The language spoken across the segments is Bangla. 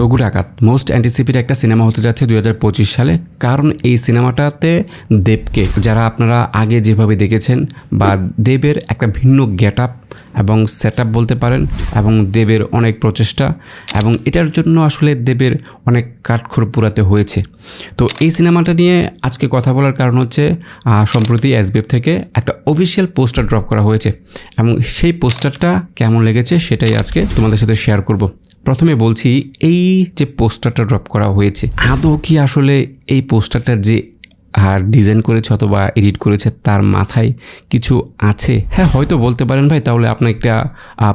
রঘু ডাকাত মোস্ট অ্যান্টিসিপেটেড একটা সিনেমা হতে যাচ্ছে 2025 সালে। কারণ এই সিনেমাটাতে দেবকে যারা আপনারা আগে যেভাবে দেখেছেন বা দেবের একটা ভিন্ন গেট আপ এবং সেট আপ বলতে পারেন, এবং দেবের অনেক প্রচেষ্টা, এবং এটার জন্য আসলে দেবের অনেক কাঠখড় পোড়াতে হয়েছে। তো এই সিনেমাটা নিয়ে আজকে কথা বলার কারণ হচ্ছে সম্প্রতি এসবিএফ থেকে একটা অফিসিয়াল পোস্টার ড্রপ করা হয়েছে, এবং সেই পোস্টারটা কেমন লেগেছে সেটাই আজকে তোমাদের সাথে শেয়ার করব। প্রথমে বলছি, এই যে পোস্টারটা ড্রপ করা হয়েছে, আদৌ কি আসলে এই পোস্টারটা যে ডিজাইন করেছে অথবা এডিট করেছে তার মাথায় কিছু আছে? হ্যাঁ, হয়তো বলতে পারেন ভাই তাহলে আপনি একটা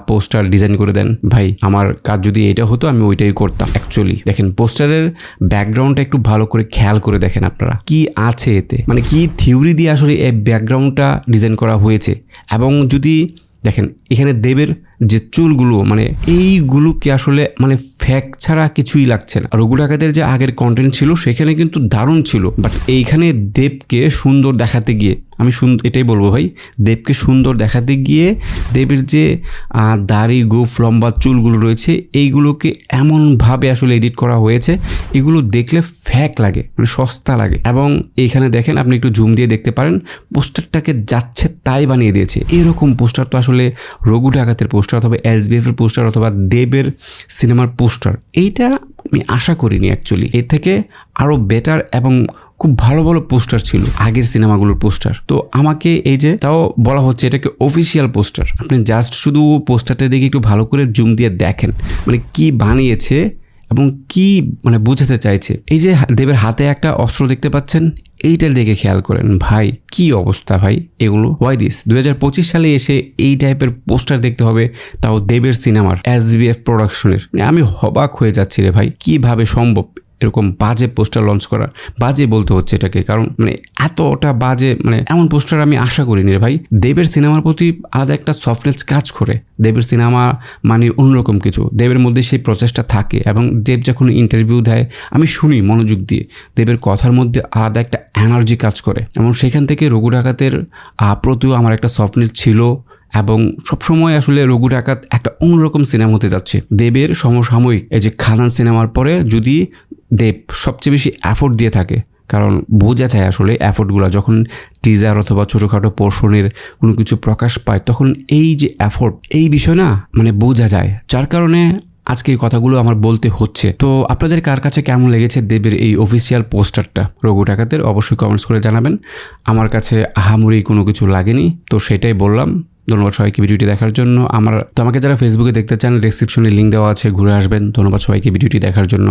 পোস্টার ডিজাইন করে দেন। ভাই, আমার কাজ যদি এটা হতো আমি ওইটাই করতাম। অ্যাকচুয়ালি দেখেন, পোস্টারের ব্যাকগ্রাউন্ডটা একটু ভালো করে খেয়াল করে দেখেন আপনারা, কি আছে এতে, মানে কি থিওরি দিয়ে আসলে এই ব্যাকগ্রাউন্ডটা ডিজাইন করা হয়েছে। এবং যদি দেখেন এখানে দেবের যে চুলগুলো, মানে এইগুলোকে আসলে মানে ফ্যাক ছাড়া কিছুই লাগছে না। রঘু ডাকাতের যে আগের কন্টেন্ট ছিল সেখানে কিন্তু দারুণ ছিল, বাট এইখানে দেবকে সুন্দর দেখাতে গিয়ে, আমি এটাই বলবো ভাই, দেবকে সুন্দর দেখাতে গিয়ে দেবের যে দাড়ি গোফ লম্বা চুলগুলো রয়েছে এইগুলোকে এমনভাবে আসলে এডিট করা হয়েছে, এগুলো দেখলে ফ্যাক লাগে, মানে সস্তা লাগে। এবং এইখানে দেখেন, আপনি একটু জুম দিয়ে দেখতে পারেন, পোস্টারটাকে যাচ্ছে তাই বানিয়ে দিয়েছে। এরকম পোস্টার তো আসলে রঘু ডাকাতের পোস্টার অথবা এসবিএফ এর পোস্টার অথবা দেবের সিনেমার পোস্টার এইটা আমি আশা করিনি। অ্যাকচুয়ালি এর থেকে আরও বেটার এবং খুব ভালো ভালো পোস্টার ছিল আগের সিনেমাগুলোর পোস্টার। তো আমাকে এই যে তাও বলা হচ্ছে এটাকে অফিসিয়াল পোস্টার, আপনি জাস্ট শুধু পোস্টারটা দেখে একটু ভালো করে জুম দিয়ে দেখেন মানে কি বানিয়েছে এবং কি মানে বোঝাতে চাইছে। এই যে দেবের হাতে একটা অস্ত্র দেখতে পাচ্ছেন, এইটার দিকে খেয়াল করেন ভাই, কি অবস্থা ভাই এগুলো। ওয়াই দিস 2025 সালে এসে এই টাইপের পোস্টার দেখতে হবে, তাও দেবের সিনেমার এসবিএফ প্রোডাকশনের। আমি হবাক হয়ে যাচ্ছি রে ভাই, কিভাবে সম্ভব এরকম বাজে পোস্টার লঞ্চ করা। বাজে বলতে হচ্ছে এটাকে, কারণ মানে এতটা বাজে, মানে এমন পোস্টার আমি আশা করিনি রে ভাই। দেবের সিনেমার প্রতি আলাদা একটা সফটনেস কাজ করে। দেবের সিনেমা মানে অন্যরকম কিছু, দেবের মধ্যে সেই প্রচেষ্টা থাকে। এবং দেব যখন ইন্টারভিউ দেয় আমি শুনি মনোযোগ দিয়ে, দেবের কথার মধ্যে আলাদা একটা এনার্জি কাজ করে। এবং সেখান থেকে রঘু ডাকাতের প্রতিও আমার একটা সফটনেস ছিল। এবং সবসময় আসলে রঘু ডাকাত একটা অন্যরকম সিনেমা হতে যাচ্ছে। দেবের সমসাময়িক এই যে খাদান সিনেমার পরে যদি দেব সবচেয়ে বেশি এফোর্ট দিয়ে থাকে, কারণ বোঝা যায় আসলে এফোর্টগুলো যখন টিজার অথবা ছোটোখাটো পোর্শনের কোনো কিছু প্রকাশ পায় তখন এই যে এফোর্ট, এই বিষয় না মানে বোঝা যায়। যার কারণে আজকে এই কথাগুলো আমার বলতে হচ্ছে। তো আপনাদের কার কাছে কেমন লেগেছে দেবের এই অফিসিয়াল পোস্টারটা রঘু ডাকাতের, অবশ্যই কমেন্টস করে জানাবেন। আমার কাছে আহামরি কোনো কিছু লাগেনি, তো সেটাই বললাম। ধন্যবাদ সবাইকে ভিডিওটি দেখার জন্য। আমাকে যারা ফেসবুকে দেখতে চান, ডেসক্রিপশনে লিঙ্ক দেওয়া আছে, ঘুরে আসবেন। ধন্যবাদ সবাইকে ভিডিওটি দেখার জন্য।